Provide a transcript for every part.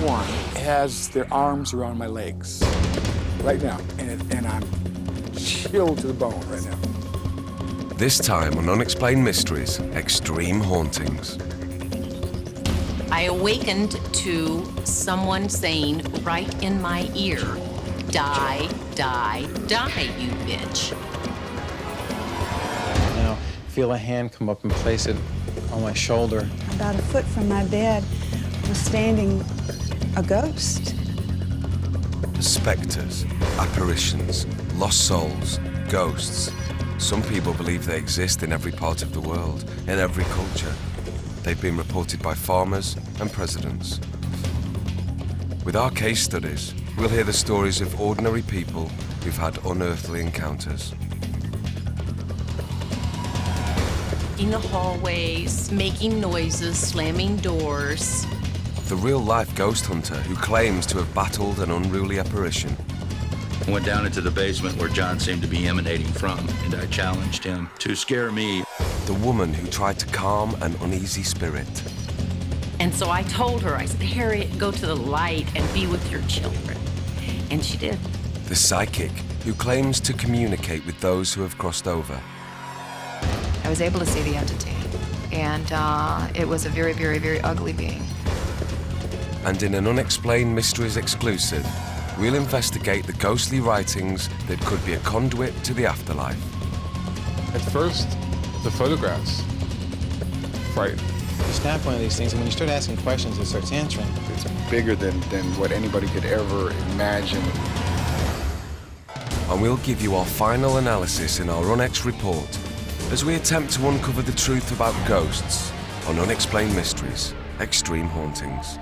one has their arms around my legs right now, and I'm chilled to the bone right now. This time on Unexplained Mysteries, Extreme Hauntings. I awakened to someone saying right in my ear, "Die, die, die, you bitch." Now, feel a hand come up and place it on my shoulder. About a foot from my bed was standing a ghost. Spectres, apparitions, lost souls, ghosts. Some people believe they exist in every part of the world, in every culture. They've been reported by farmers and presidents. With our case studies, we'll hear the stories of ordinary people who've had unearthly encounters. In the hallways, making noises, slamming doors. The real-life ghost hunter who claims to have battled an unruly apparition. Went down into the basement where John seemed to be emanating from, and I challenged him to scare me. The woman who tried to calm an uneasy spirit. And so I told her, I said, "Harriet, go to the light and be with your children." And she did. The psychic who claims to communicate with those who have crossed over. I was able to see the entity, and it was a very, very, very ugly being. And in an Unexplained Mysteries exclusive, we'll investigate the ghostly writings that could be a conduit to the afterlife. At first, the photographs frightened. You snap one of these things, and when you start asking questions, it starts answering. It's bigger than what anybody could ever imagine. And we'll give you our final analysis in our Unex report as we attempt to uncover the truth about ghosts on Unexplained Mysteries, Extreme Hauntings.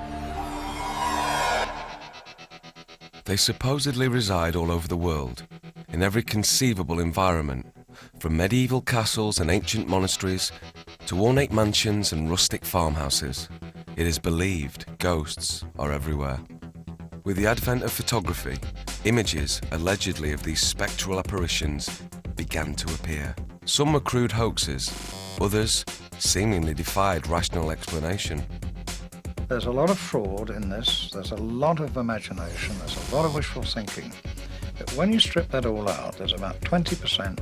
They supposedly reside all over the world, in every conceivable environment, from medieval castles and ancient monasteries to ornate mansions and rustic farmhouses. It is believed ghosts are everywhere. With the advent of photography, images allegedly of these spectral apparitions began to appear. Some were crude hoaxes, others seemingly defied rational explanation. There's a lot of fraud in this, there's a lot of imagination, there's a lot of wishful thinking. But when you strip that all out, there's about 20%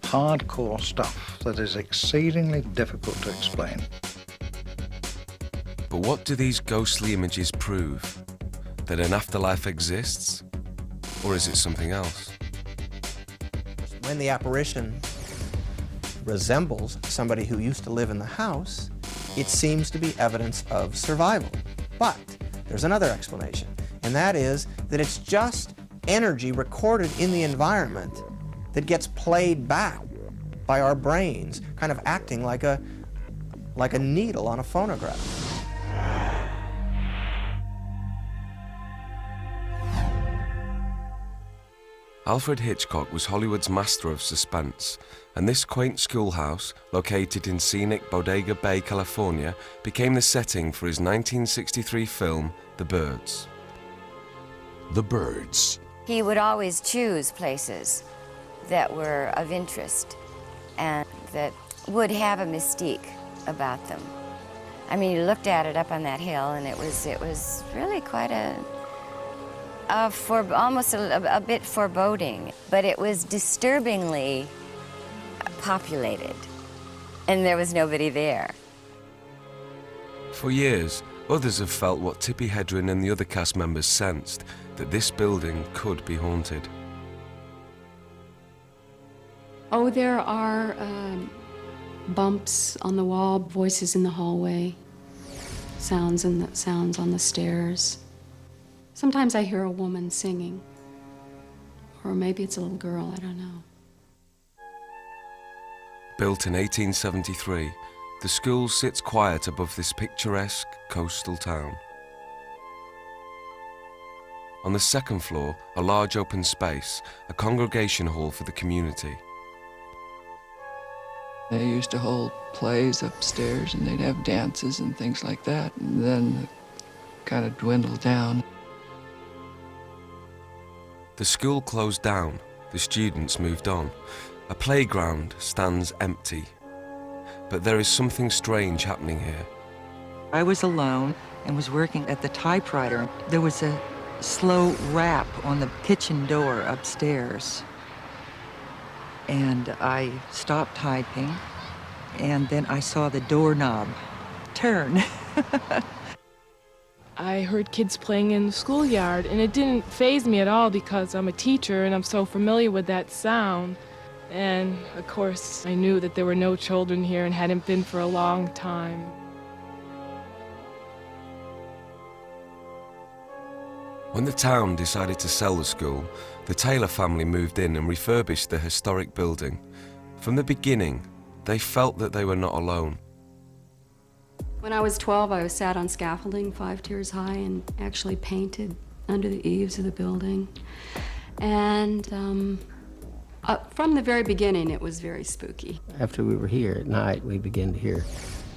hardcore stuff that is exceedingly difficult to explain. But what do these ghostly images prove? That an afterlife exists? Or is it something else? When the apparition resembles somebody who used to live in the house, it seems to be evidence of survival. But there's another explanation, and that is that it's just energy recorded in the environment that gets played back by our brains, kind of acting like a needle on a phonograph. Alfred Hitchcock was Hollywood's master of suspense, and this quaint schoolhouse, located in scenic Bodega Bay, California, became the setting for his 1963 film, The Birds. The Birds. He would always choose places that were of interest and that would have a mystique about them. I mean, you looked at it up on that hill, and it was really quite almost a bit foreboding, but it was disturbingly populated, and there was nobody there. For years, others have felt what Tippi Hedren and the other cast members sensed, that this building could be haunted. Oh, there are bumps on the wall, voices in the hallway, sounds on the stairs. Sometimes I hear a woman singing, or maybe it's a little girl, I don't know. Built in 1873, the school sits quiet above this picturesque coastal town. On the second floor, a large open space, a congregation hall for the community. They used to hold plays upstairs, and they'd have dances and things like that, and then it kind of dwindled down. The school closed down, the students moved on. A playground stands empty. But there is something strange happening here. I was alone and was working at the typewriter. There was a slow rap on the kitchen door upstairs. And I stopped typing, and then I saw the doorknob turn. I heard kids playing in the schoolyard, and it didn't faze me at all because I'm a teacher and I'm so familiar with that sound. And of course, I knew that there were no children here and hadn't been for a long time. When the town decided to sell the school, the Taylor family moved in and refurbished the historic building. From the beginning, they felt that they were not alone. When I was 12, I was sat on scaffolding 5 tiers high and actually painted under the eaves of the building. And from the very beginning, it was very spooky. After we were here at night, we began to hear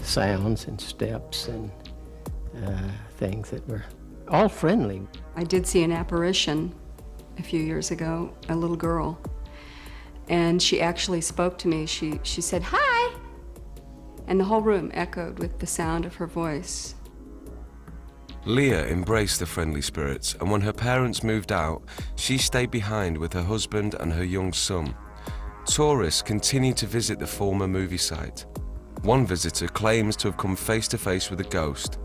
sounds and steps and things that were all friendly. I did see an apparition a few years ago, a little girl. And she actually spoke to me. She said, "Hi!" And the whole room echoed with the sound of her voice. Leah embraced the friendly spirits, and when her parents moved out, she stayed behind with her husband and her young son. Tourists continue to visit the former movie site. One visitor claims to have come face to face with a ghost,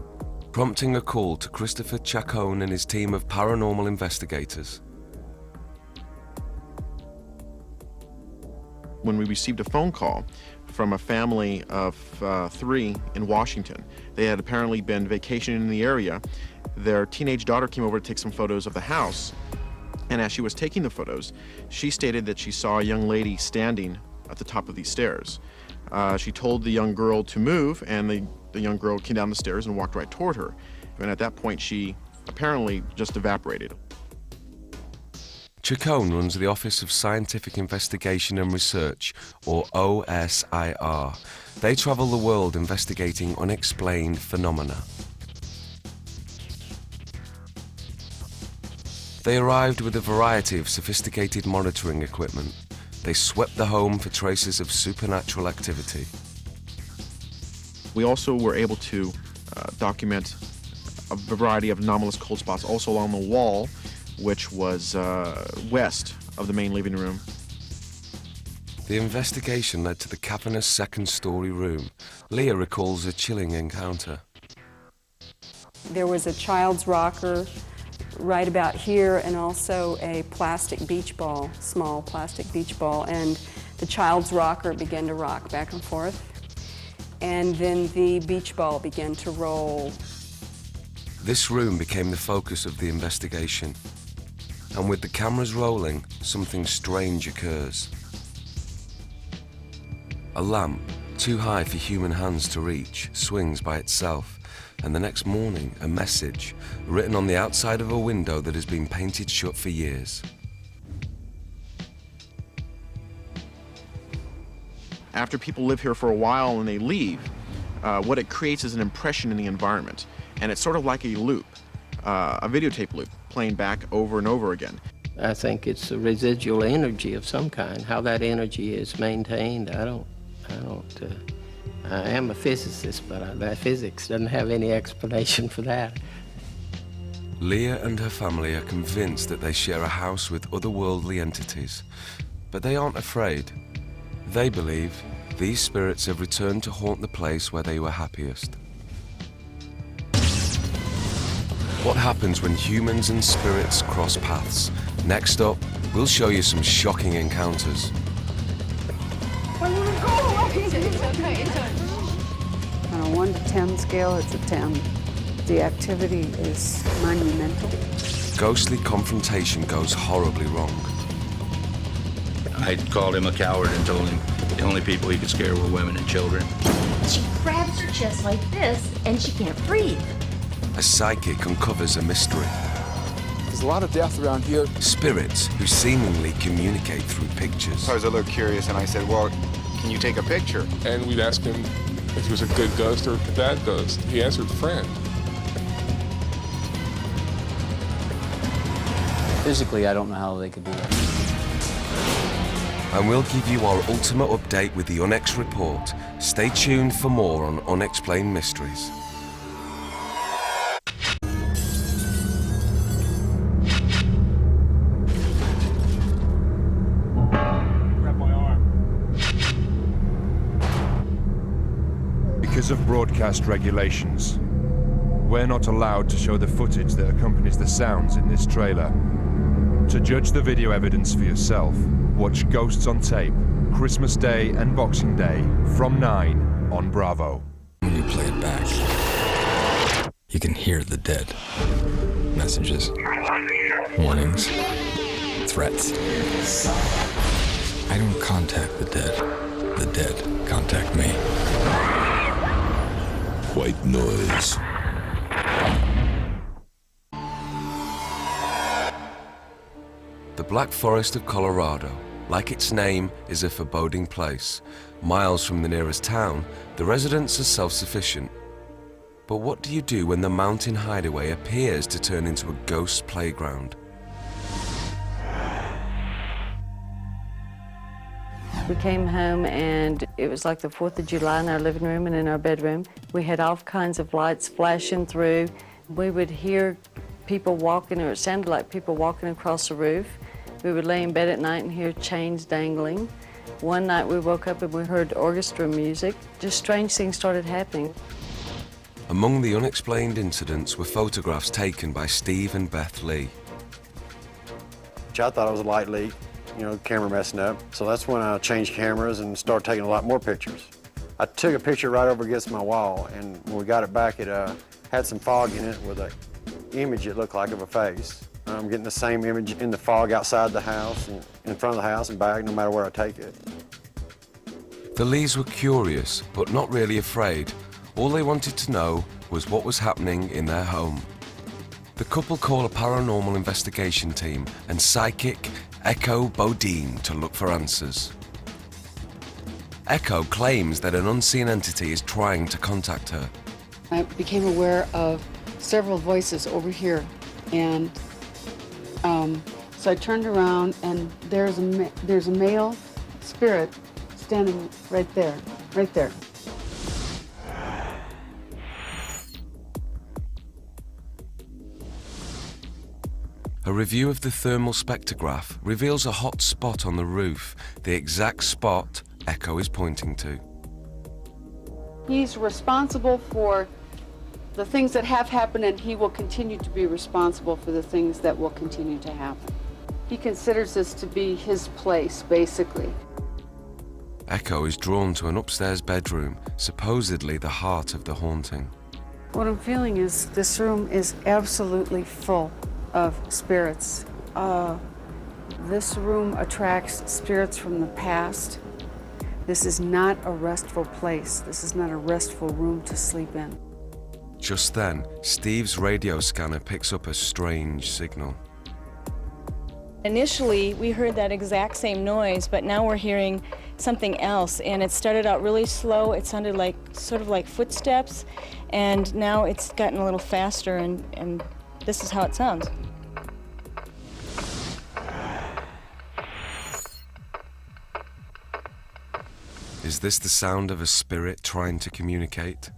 prompting a call to Christopher Chacon and his team of paranormal investigators. When we received a phone call from a family of 3 in Washington. They had apparently been vacationing in the area. Their teenage daughter came over to take some photos of the house, and as she was taking the photos, she stated that she saw a young lady standing at the top of these stairs. She told the young girl to move, and the young girl came down the stairs and walked right toward her. And at that point, she apparently just evaporated. Chacon runs the Office of Scientific Investigation and Research, or OSIR. They travel the world investigating unexplained phenomena. They arrived with a variety of sophisticated monitoring equipment. They swept the home for traces of supernatural activity. We also were able to document a variety of anomalous cold spots also along the wall, which was west of the main living room. The investigation led to the cavernous second-story room. Leah recalls a chilling encounter. There was a child's rocker right about here and also a plastic beach ball, small plastic beach ball, and the child's rocker began to rock back and forth. And then the beach ball began to roll. This room became the focus of the investigation. And with the cameras rolling, something strange occurs. A lamp, too high for human hands to reach, swings by itself, and the next morning, a message, written on the outside of a window that has been painted shut for years. After people live here for a while and they leave, what it creates is an impression in the environment. And it's sort of like a loop, a videotape loop, playing back over and over again. I think it's a residual energy of some kind. How that energy is maintained, I am a physicist, but that physics doesn't have any explanation for that. Leah and her family are convinced that they share a house with otherworldly entities, but they aren't afraid. They believe these spirits have returned to haunt the place where they were happiest. What happens when humans and spirits cross paths? Next up, we'll show you some shocking encounters. On a 1 to 10 scale, it's a 10. The activity is monumental. Ghostly confrontation goes horribly wrong. I called him a coward and told him the only people he could scare were women and children. She grabs her chest like this, and she can't breathe. A psychic uncovers a mystery. There's a lot of death around here. Spirits who seemingly communicate through pictures. I was a little curious, and I said, well, can you take a picture? And we'd ask him if he was a good ghost or a bad ghost. He answered friend. Physically, I don't know how they could do that. And we'll give you our ultimate update with the Unex report. Stay tuned for more on Unexplained Mysteries. Because of broadcast regulations, we're not allowed to show the footage that accompanies the sounds in this trailer. To judge the video evidence for yourself, watch Ghosts on Tape, Christmas Day and Boxing Day from 9 on Bravo. When you play it back, you can hear the dead. Messages, warnings, threats. I don't contact the dead contact me. White noise. The Black Forest of Colorado, like its name, is a foreboding place. Miles from the nearest town, the residents are self-sufficient. But what do you do when the mountain hideaway appears to turn into a ghost playground? We came home and it was like the 4th of July in our living room and in our bedroom. We had all kinds of lights flashing through. We would hear people walking, or it sounded like people walking across the roof. We would lay in bed at night and hear chains dangling. One night we woke up and we heard orchestra music. Just strange things started happening. Among the unexplained incidents were photographs taken by Steve and Beth Lee. I thought it was a light leak, camera messing up. So that's when I changed cameras and started taking a lot more pictures. I took a picture right over against my wall, and when we got it back, it had some fog in it with an image it looked like of a face. I'm getting the same image in the fog outside the house, and in front of the house and back, no matter where I take it. The Lees were curious, but not really afraid. All they wanted to know was what was happening in their home. The couple call a paranormal investigation team and psychic Echo Bodine to look for answers. Echo claims that an unseen entity is trying to contact her. I became aware of several voices over here, and so I turned around, and there's a male spirit standing right there, right there. A review of the thermal spectrograph reveals a hot spot on the roof, the exact spot Echo is pointing to. He's responsible for the things that have happened, and he will continue to be responsible for the things that will continue to happen. He considers this to be his place, basically. Echo is drawn to an upstairs bedroom, supposedly the heart of the haunting. What I'm feeling is this room is absolutely full of spirits. This room attracts spirits from the past. This is not a restful place. This is not a restful room to sleep in. Just then, Steve's radio scanner picks up a strange signal. Initially, we heard that exact same noise, but now we're hearing something else, and it started out really slow. It sounded like sort of like footsteps, and now it's gotten a little faster, and this is how it sounds. Is this the sound of a spirit trying to communicate?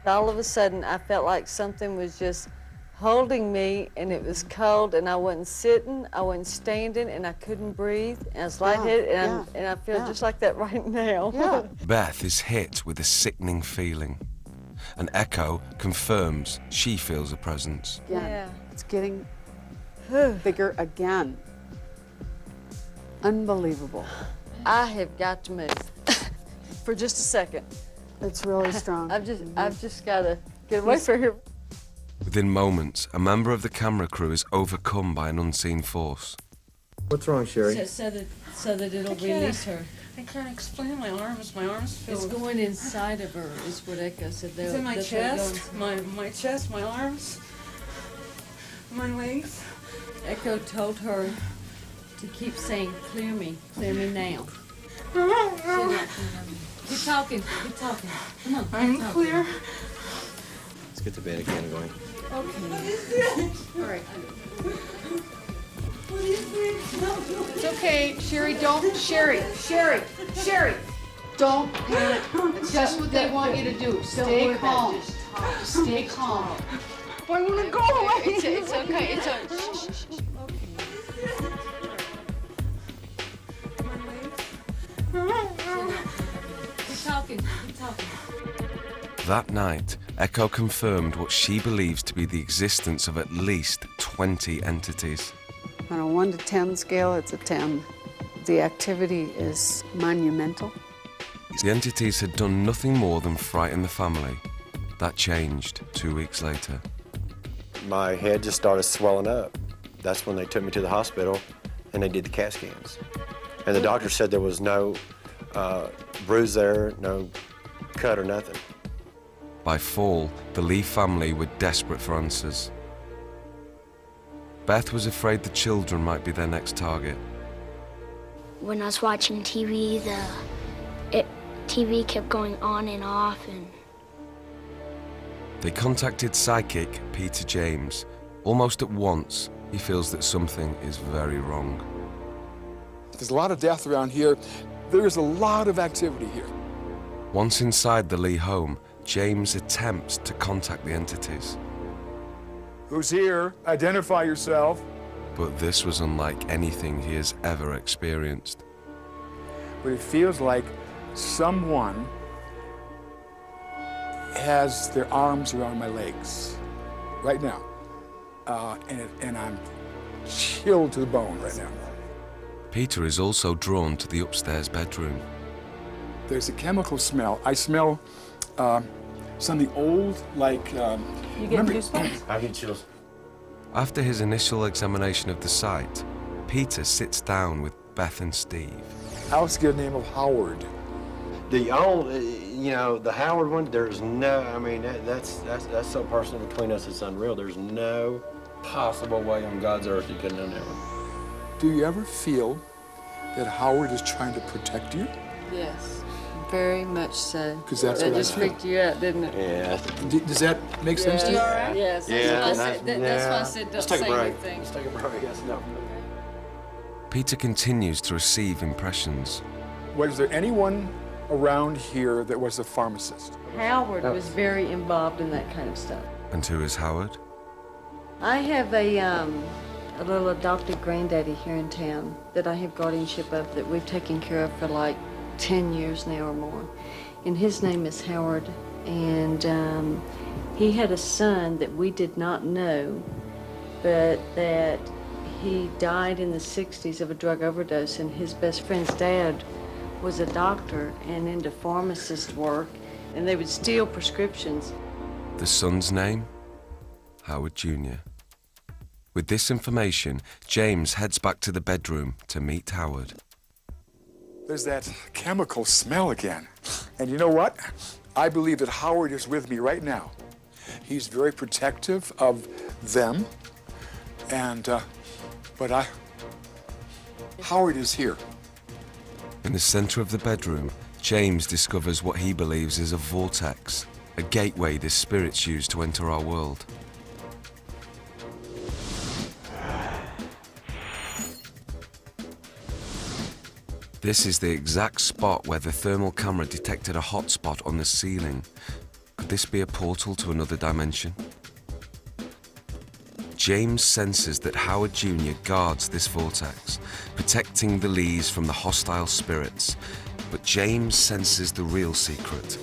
All of a sudden, I felt like something was just holding me, and it was cold, and I wasn't sitting, I wasn't standing, and I couldn't breathe, and I was lightheaded, and I feel just like that right now. Beth is hit with a sickening feeling, and Echo confirms she feels a presence. It's getting bigger again. Unbelievable. I have got to move for just a second. It's really strong. I've just got to get away from here. Within moments, a member of the camera crew is overcome by an unseen force. What's wrong, Sherry? So that it'll release her. I can't explain my arms. My arms feel... It's going inside of her, is what Echo said. It's in my chest, my chest, my arms, my legs. Echo told her to keep saying, clear me now. Keep talking. Come on. I'm clear. Let's get the beta-can going. Okay. All right. It's okay, Sherry, Sherry, don't panic. It's just what they want you to do. Stay calm. Stay calm. I want to go away. It's okay, it's okay. Keep talking. That night, Echo confirmed what she believes to be the existence of at least 20 entities. On a 1 to 10 scale, it's a 10. The activity is monumental. The entities had done nothing more than frighten the family. That changed 2 weeks later. My head just started swelling up. That's when they took me to the hospital and they did the CAT scans. And the doctor said there was no bruise there, no cut or nothing. By fall, the Lee family were desperate for answers. Beth was afraid the children might be their next target. When I was watching TV, TV kept going on and off, and They contacted psychic Peter James. Almost at once, he feels that something is very wrong. There's a lot of death around here. There's a lot of activity here. Once inside the Lee home, James attempts to contact the entities. Who's here? Identify yourself. But this was unlike anything he has ever experienced. But it feels like someone has their arms around my legs right now. And I'm chilled to the bone right now. Peter is also drawn to the upstairs bedroom. There's a chemical smell. I smell something old, like... You get goosebumps? I get chills. After his initial examination of the site, Peter sits down with Beth and Steve. House get the name of Howard. The old, the Howard one, there's no, I mean, that's so personal between us, it's unreal. There's no possible way on God's earth you could have done that one. Do you ever feel that Howard is trying to protect you? Yes, very much so. Because that's that what I just feel. freaked you out, didn't it? Yeah. Does that make sense to you? Yes. Yeah. That's why I said don't Let's take say a break. anything. Let's take a break. Yes, no. Peter continues to receive impressions. Was there anyone around here that was a pharmacist? Howard was very involved in that kind of stuff. And who is Howard? I have a little adopted granddaddy here in town that I have guardianship of that we've taken care of for like 10 years now or more. And his name is Howard, and he had a son that we did not know, but that he died in the 60s of a drug overdose, and his best friend's dad was a doctor and into pharmacist work, and they would steal prescriptions. The son's name? Howard Jr. With this information, James heads back to the bedroom to meet Howard. There's that chemical smell again. And you know what? I believe that Howard is with me right now. He's very protective of them, and, Howard is here. In the center of the bedroom, James discovers what he believes is a vortex, a gateway the spirits use to enter our world. This is the exact spot where the thermal camera detected a hot spot on the ceiling. Could this be a portal to another dimension? James senses that Howard Jr. guards this vortex, protecting the Lees from the hostile spirits. But James senses the real secret.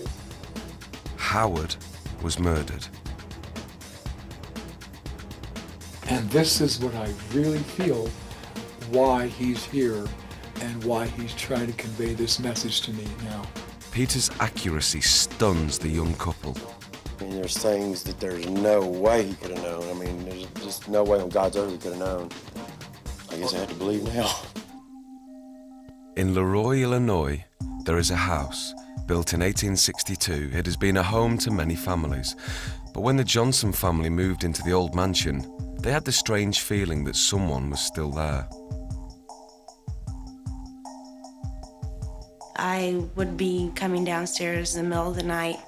Howard was murdered. And this is what I really feel why he's here and why he's trying to convey this message to me now. Peter's accuracy stuns the young couple. I mean, there's things that there's no way he could have known. I mean, there's just no way on God's earth he could have known. I guess I have to believe now. In Leroy, Illinois, there is a house built in 1862. It has been a home to many families. But when the Johnson family moved into the old mansion, they had the strange feeling that someone was still there. I would be coming downstairs in the middle of the night,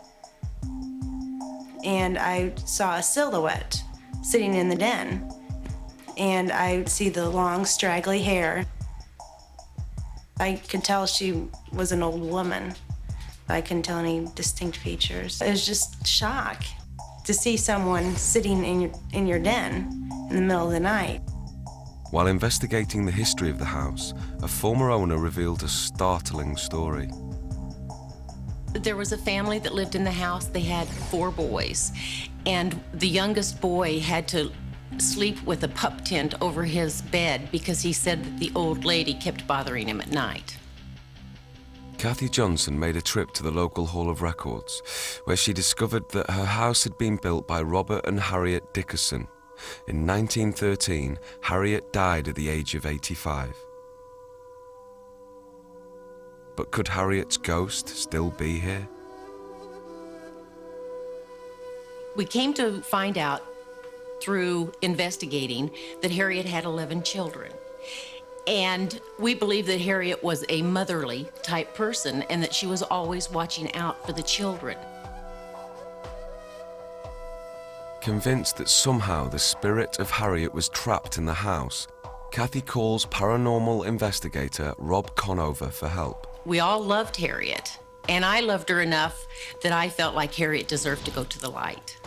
and I saw a silhouette sitting in the den, and I see the long, straggly hair. I could tell she was an old woman. I couldn't tell any distinct features. It was just shock to see someone sitting in your den in the middle of the night. While investigating the history of the house, a former owner revealed a startling story. There was a family that lived in the house. They had 4 boys, and the youngest boy had to sleep with a pup tent over his bed because he said that the old lady kept bothering him at night. Kathy Johnson made a trip to the local Hall of Records, where she discovered that her house had been built by Robert and Harriet Dickerson. In 1913, Harriet died at the age of 85. But could Harriet's ghost still be here? We came to find out through investigating that Harriet had 11 children. And we believe that Harriet was a motherly type person and that she was always watching out for the children. Convinced that somehow the spirit of Harriet was trapped in the house, Kathy calls paranormal investigator Rob Conover for help. We all loved Harriet, and I loved her enough that I felt like Harriet deserved to go to the light.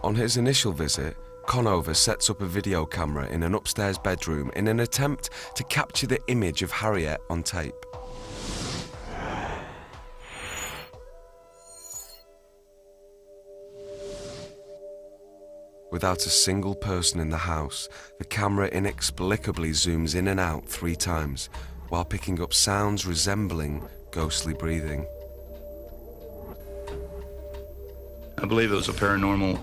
On his initial visit, Conover sets up a video camera in an upstairs bedroom in an attempt to capture the image of Harriet on tape. Without a single person in the house, the camera inexplicably zooms in and out 3 times, while picking up sounds resembling ghostly breathing. I believe it was a paranormal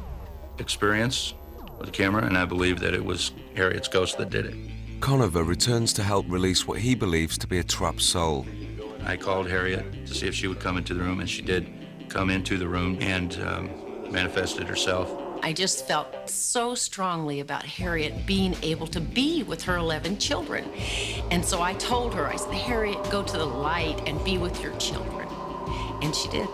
experience with the camera, and I believe that it was Harriet's ghost that did it. Conover returns to help release what he believes to be a trapped soul. I called Harriet to see if she would come into the room, and she did come into the room and manifested herself. I just felt so strongly about Harriet being able to be with her 11 children. And so I told her, I said, Harriet, go to the light and be with your children. And she did.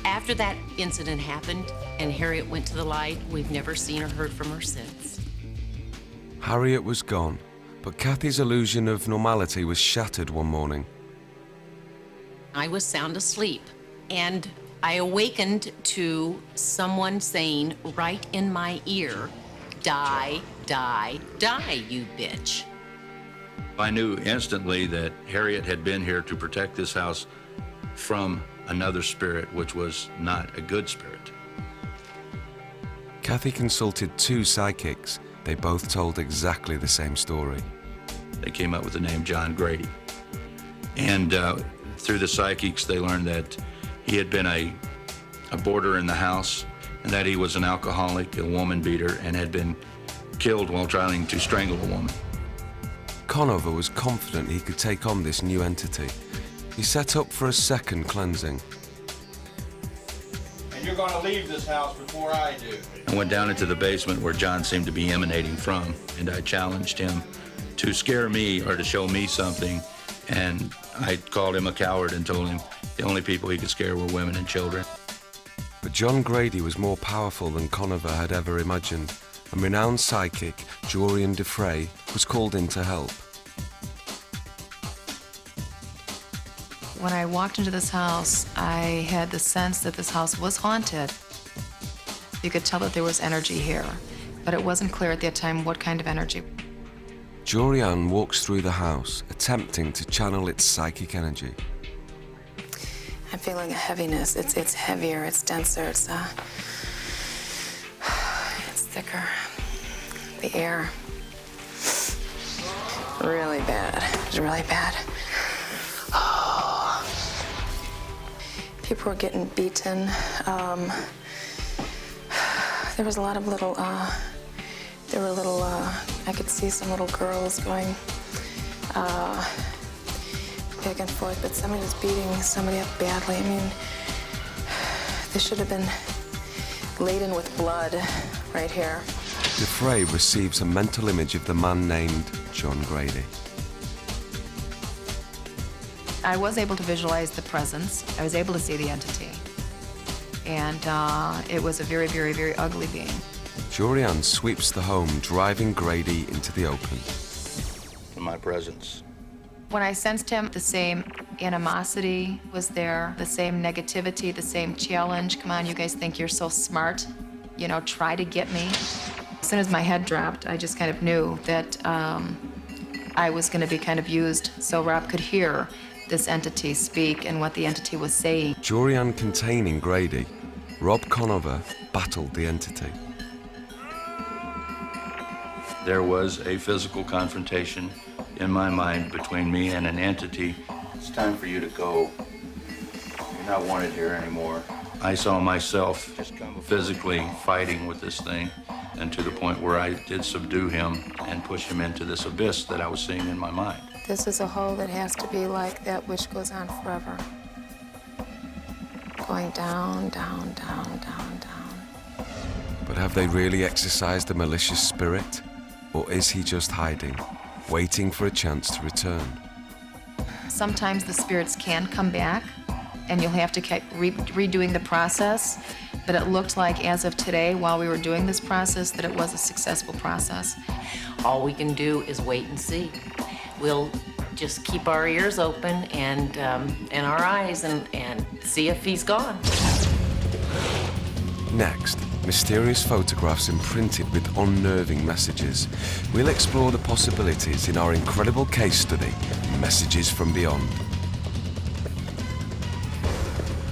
After that incident happened and Harriet went to the light, we've never seen or heard from her since. Harriet was gone, but Kathy's illusion of normality was shattered one morning. I was sound asleep, and I awakened to someone saying right in my ear, die, die, die, you bitch. I knew instantly that Harriet had been here to protect this house from another spirit, which was not a good spirit. Kathy consulted 2 psychics. They both told exactly the same story. They came up with the name John Grady. And through the psychics, they learned that he had been a boarder in the house, and that he was an alcoholic, a woman beater, and had been killed while trying to strangle a woman. Conover was confident he could take on this new entity. He set up for a second cleansing. And you're going to leave this house before I do. I went down into the basement where John seemed to be emanating from, and I challenged him to scare me or to show me something. And I called him a coward and told him the only people he could scare were women and children. But John Grady was more powerful than Conover had ever imagined, and renowned psychic Jorian Defray was called in to help. When I walked into this house, I had the sense that this house was haunted. You could tell that there was energy here, but it wasn't clear at that time what kind of energy. Jorian walks through the house, attempting to channel its psychic energy. I'm feeling a heaviness. It's heavier, it's denser, it's thicker. The air, really bad. It's really bad. People were getting beaten. There was a lot of little, I could see some little girls going back and forth, but somebody was beating somebody up badly. I mean, they should have been laden with blood right here. Defray receives a mental image of the man named John Grady. I was able to visualize the presence. I was able to see the entity. And it was a very, very, very ugly being. Jorian sweeps the home, driving Grady into the open. In my presence. When I sensed him, the same animosity was there, the same negativity, the same challenge. Come on, you guys think you're so smart. You know, try to get me. As soon as my head dropped, I just kind of knew that I was going to be kind of used so Rob could hear this entity speak and what the entity was saying. Jurian containing Grady, Rob Conover battled the entity. There was a physical confrontation in my mind between me and an entity. It's time for you to go. You're not wanted here anymore. I saw myself just physically fighting with this thing, and to the point where I did subdue him and push him into this abyss that I was seeing in my mind. This is a hole that has to be like that which goes on forever. Going down, down, down, down, down. But have they really exorcised the malicious spirit? Or is he just hiding, waiting for a chance to return? Sometimes the spirits can come back, and you'll have to keep redoing the process. But it looked like, as of today, while we were doing this process, that it was a successful process. All we can do is wait and see. We'll just keep our ears open and our eyes and see if he's gone. Next, mysterious photographs imprinted with unnerving messages. We'll explore the possibilities in our incredible case study, Messages from Beyond.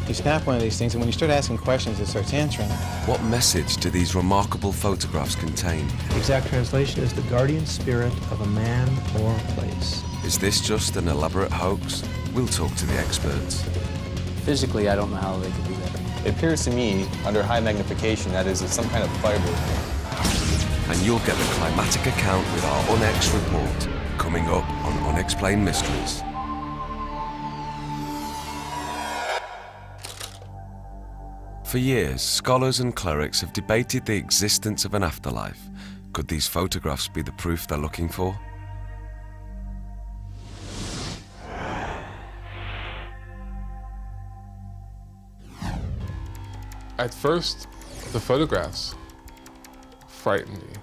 You snap one of these things, and when you start asking questions, it starts answering. What message do these remarkable photographs contain? The exact translation is the guardian spirit of a man or place. Is this just an elaborate hoax? We'll talk to the experts. Physically, I don't know how they could do that. It appears to me, under high magnification, that is some kind of fiber. And you'll get the climatic account with our UNEX report, coming up on Unexplained Mysteries. For years, scholars and clerics have debated the existence of an afterlife. Could these photographs be the proof they're looking for? At first, the photographs frightened me.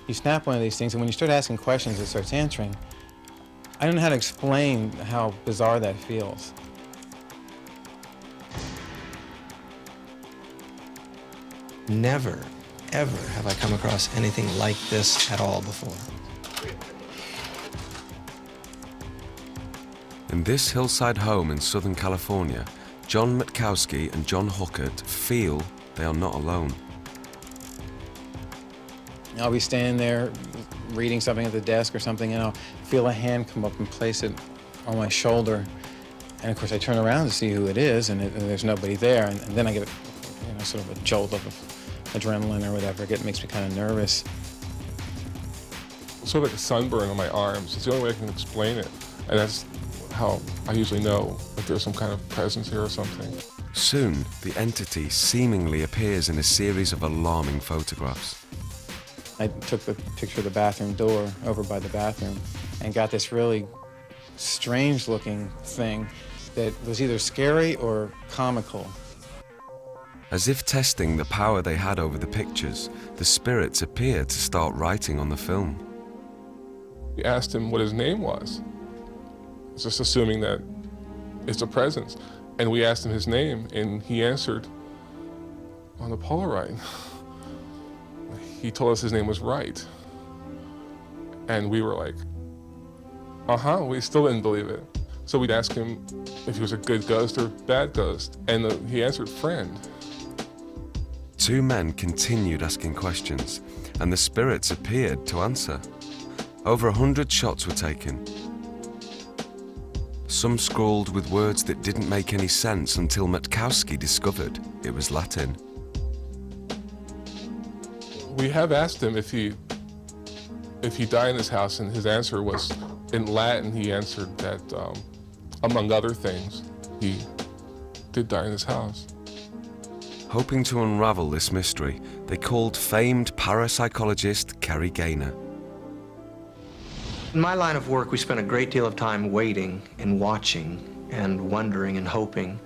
You snap one of these things, and when you start asking questions, it starts answering. I don't know how to explain how bizarre that feels. Never, ever have I come across anything like this at all before. In this hillside home in Southern California, John Matkowski and John Huckert feel they are not alone. I'll be standing there reading something at the desk or something, and I'll feel a hand come up and place it on my shoulder. And of course I turn around to see who it is, and there's nobody there. And then I get sort of a jolt of adrenaline or whatever. It makes me kind of nervous. Sort of like a sunburn on my arms. It's the only way I can explain it. And that's how I usually know if there's some kind of presence here or something. Soon, the entity seemingly appears in a series of alarming photographs. I took the picture of the bathroom door over by the bathroom and got this really strange-looking thing that was either scary or comical. As if testing the power they had over the pictures, the spirits appeared to start writing on the film. We asked him what his name was, just assuming that it's a presence. And we asked him his name, and he answered on the Polaroid. He told us his name was Wright. And we were like, we still didn't believe it. So we'd ask him if he was a good ghost or bad ghost, and he answered friend. Two men continued asking questions, and the spirits appeared to answer. Over 100 shots were taken. Some scrawled with words that didn't make any sense until Matkowski discovered it was Latin. We have asked him if he died in his house, and his answer was in Latin. He answered that, among other things, he did die in his house. Hoping to unravel this mystery, they called famed parapsychologist Kerry Gaynor. In my line of work, we spend a great deal of time waiting and watching and wondering and hoping.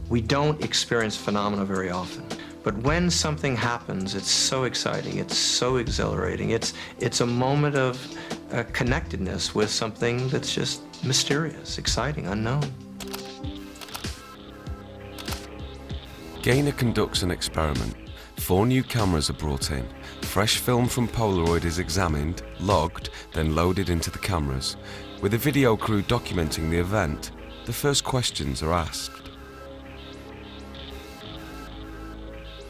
We don't experience phenomena very often. But when something happens, it's so exciting, it's so exhilarating. It's a moment of connectedness with something that's just mysterious, exciting, unknown. Gaynor conducts an experiment. 4 new cameras are brought in. Fresh film from Polaroid is examined, logged, then loaded into the cameras. With a video crew documenting the event, the first questions are asked.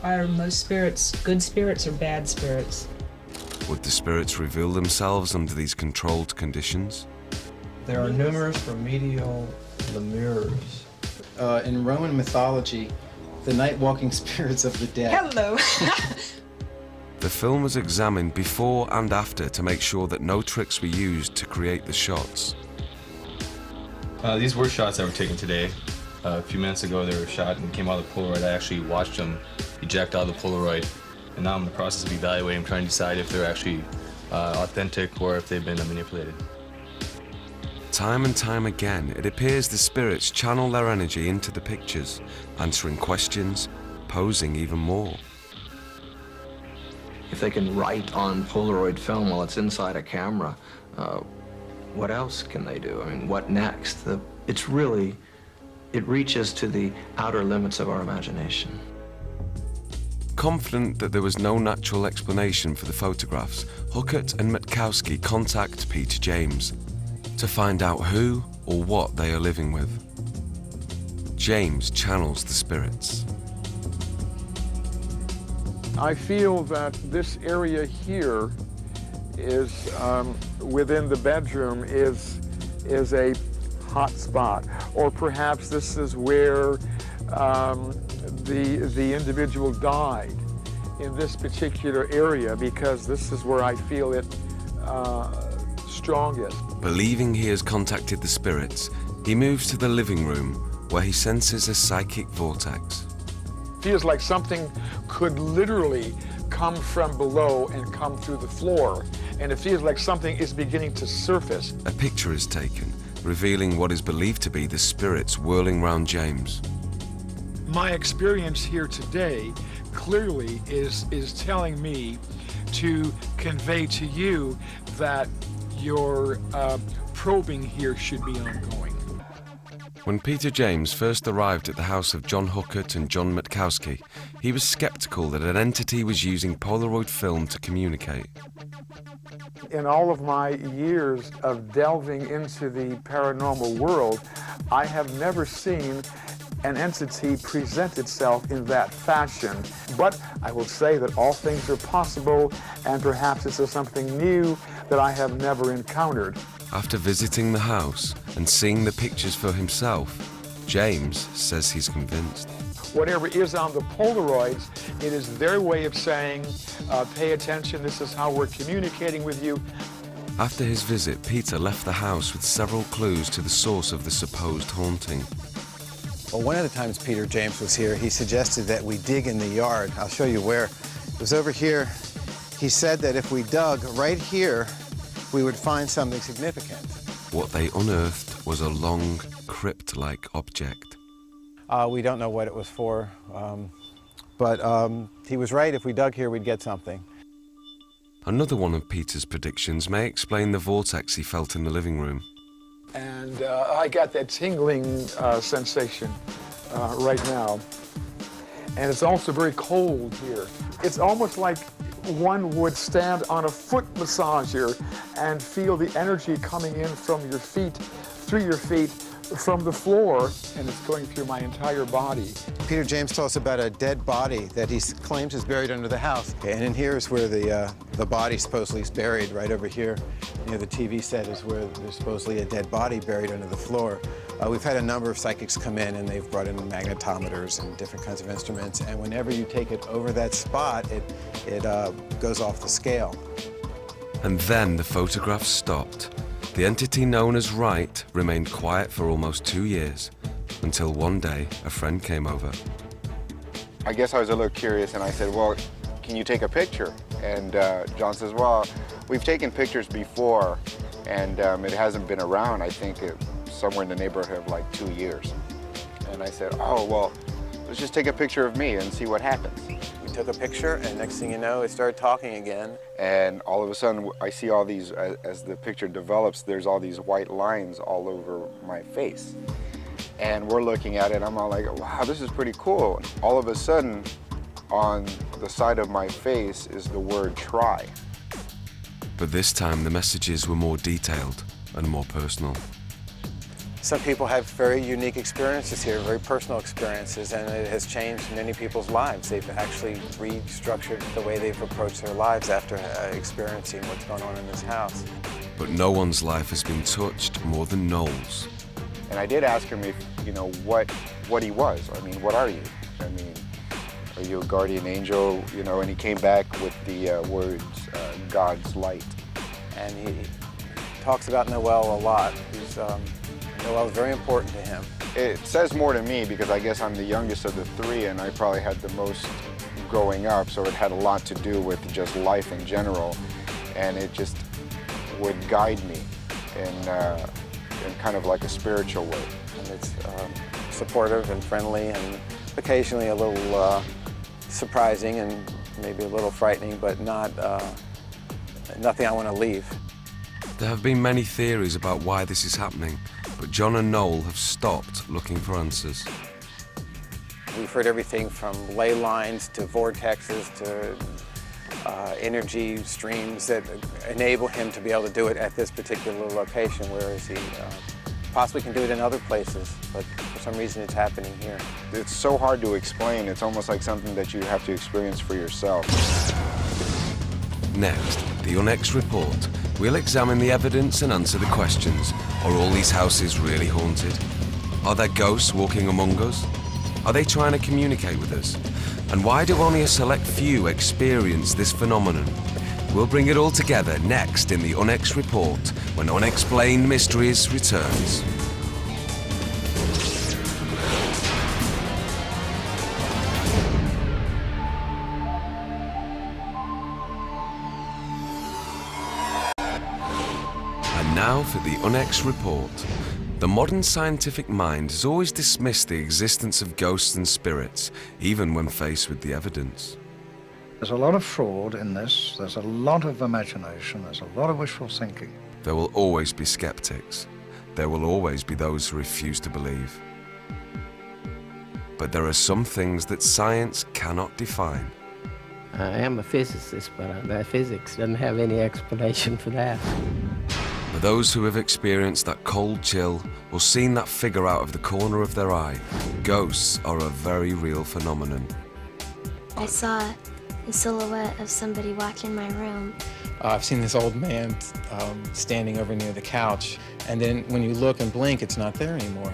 Are most spirits good spirits or bad spirits? Would the spirits reveal themselves under these controlled conditions? There are numerous remedial lemures. In Roman mythology, the night-walking spirits of the dead. Hello! The film was examined before and after to make sure that no tricks were used to create the shots. These were shots that were taken today. A few minutes ago they were shot and came out of the Polaroid. I actually watched them eject out of the Polaroid, and now I'm in the process of evaluating, trying to decide if they're actually authentic or if they've been manipulated. Time and time again, it appears the spirits channel their energy into the pictures, answering questions, posing even more. If they can write on Polaroid film while it's inside a camera, what else can they do? I mean, what next? It reaches to the outer limits of our imagination. Confident that there was no natural explanation for the photographs, Huckett and Matkowski contact Peter James to find out who or what they are living with. James channels the spirits. I feel that this area here is, within the bedroom, is a hot spot. Or perhaps this is where the individual died, in this particular area, because this is where I feel it strongest. Believing he has contacted the spirits, he moves to the living room where he senses a psychic vortex. Feels like something could literally come from below and come through the floor, and it feels like something is beginning to surface. A picture is taken, revealing what is believed to be the spirits whirling round James. My experience here today clearly is telling me to convey to you that your probing here should be ongoing. When Peter James first arrived at the house of John Huckett and John Matkowski, he was skeptical that an entity was using Polaroid film to communicate. In all of my years of delving into the paranormal world, I have never seen an entity present itself in that fashion. But I will say that all things are possible, and perhaps this is something new that I have never encountered. After visiting the house and seeing the pictures for himself, James says he's convinced. Whatever is on the Polaroids, it is their way of saying, pay attention, this is how we're communicating with you. After his visit, Peter left the house with several clues to the source of the supposed haunting. Well, one of the times Peter James was here, he suggested that we dig in the yard. I'll show you where. It was over here. He said that if we dug right here, we would find something significant. What they unearthed was a long, crypt-like object. We don't know what it was for, but he was right. If we dug here, we'd get something. Another one of Peter's predictions may explain the vortex he felt in the living room. And I got that tingling sensation right now. And it's also very cold here. It's almost like one would stand on a foot massager and feel the energy coming in from your feet, through your feet, from the floor, and it's going through my entire body. Peter James told us about a dead body that he claims is buried under the house. And in here is where the body supposedly is buried, right over here. Near the TV set is where there's supposedly a dead body buried under the floor. We've had a number of psychics come in, and they've brought in magnetometers and different kinds of instruments, and whenever you take it over that spot, it goes off the scale. And then the photographs stopped. The entity known as Wright remained quiet for almost 2 years, until one day a friend came over. I guess I was a little curious, and I said, well, can you take a picture? And John says, well, we've taken pictures before, and it hasn't been around, I think, somewhere in the neighborhood of like 2 years. And I said, oh, well, let's just take a picture of me and see what happens. We took a picture, and next thing you know, it started talking again. And all of a sudden, I see all these, as the picture develops, there's all these white lines all over my face. And we're looking at it, I'm all like, wow, this is pretty cool. All of a sudden, on the side of my face is the word try. But this time the messages were more detailed and more personal. Some people have very unique experiences here, very personal experiences, and it has changed many people's lives. They've actually restructured the way they've approached their lives after experiencing what's going on in this house. But no one's life has been touched more than Noel's. And I did ask him if, you know, what he was. I mean, what are you? I mean, are you a guardian angel? You know, and he came back with the words, God's light. And he talks about Noel a lot. Noel is very important to him. It says more to me because I guess I'm the youngest of the three and I probably had the most growing up, so it had a lot to do with just life in general. And it just would guide me in kind of like a spiritual way. And it's supportive and friendly and occasionally a little surprising and maybe a little frightening, but nothing I want to leave. There have been many theories about why this is happening, but John and Noel have stopped looking for answers. We've heard everything from ley lines to vortexes to energy streams that enable him to be able to do it at this particular location, whereas he possibly can do it in other places, but for some reason it's happening here. It's so hard to explain. It's almost like something that you have to experience for yourself. Next, the Unex report. We'll examine the evidence and answer the questions. Are all these houses really haunted? Are there ghosts walking among us? Are they trying to communicate with us? And why do only a select few experience this phenomenon? We'll bring it all together next in the Unex report when Unexplained Mysteries returns. Now for the Unex report. The modern scientific mind has always dismissed the existence of ghosts and spirits, even when faced with the evidence. There's a lot of fraud in this, there's a lot of imagination, there's a lot of wishful thinking. There will always be skeptics. There will always be those who refuse to believe. But there are some things that science cannot define. I am a physicist, but physics doesn't have any explanation for that. For those who have experienced that cold chill or seen that figure out of the corner of their eye, ghosts are a very real phenomenon. I saw the silhouette of somebody walk in my room. I've seen this old man standing over near the couch, and then when you look and blink, it's not there anymore.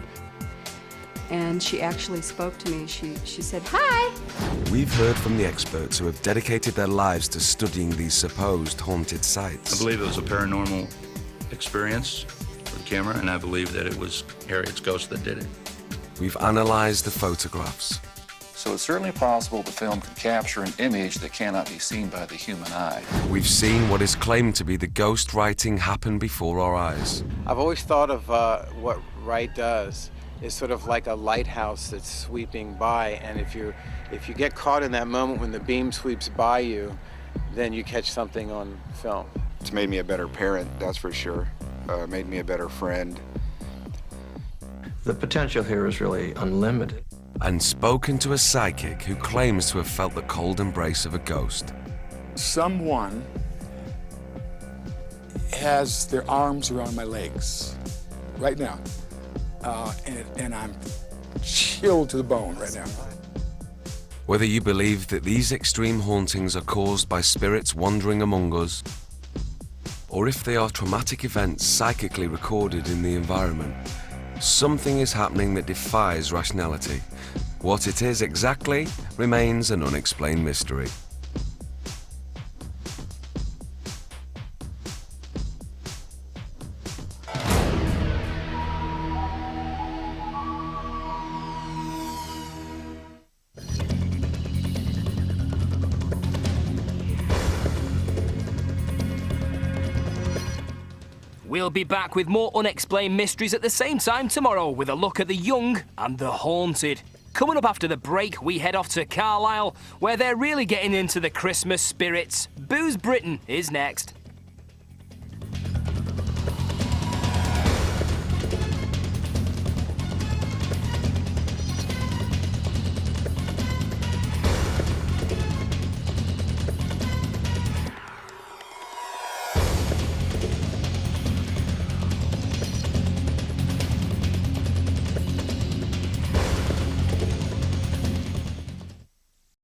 And she actually spoke to me. She said, "Hi!" We've heard from the experts who have dedicated their lives to studying these supposed haunted sites. I believe it was a paranormal experience with the camera, and I believe that it was Harriet's ghost that did it. We've analyzed the photographs. So it's certainly possible the film can capture an image that cannot be seen by the human eye. We've seen what is claimed to be the ghost writing happen before our eyes. I've always thought of what Wright does is sort of like a lighthouse that's sweeping by, and if you get caught in that moment when the beam sweeps by you, then you catch something on film. It's made me a better parent, that's for sure. Made me a better friend. The potential here is really unlimited. And spoken to a psychic who claims to have felt the cold embrace of a ghost. Someone has their arms around my legs right now, and I'm chilled to the bone right now. Whether you believe that these extreme hauntings are caused by spirits wandering among us, or if they are traumatic events psychically recorded in the environment, something is happening that defies rationality. What it is exactly remains an unexplained mystery. We'll be back with more Unexplained Mysteries at the same time tomorrow with a look at the young and the haunted. Coming up after the break, we head off to Carlisle, where they're really getting into the Christmas spirits. Booze Britain is next.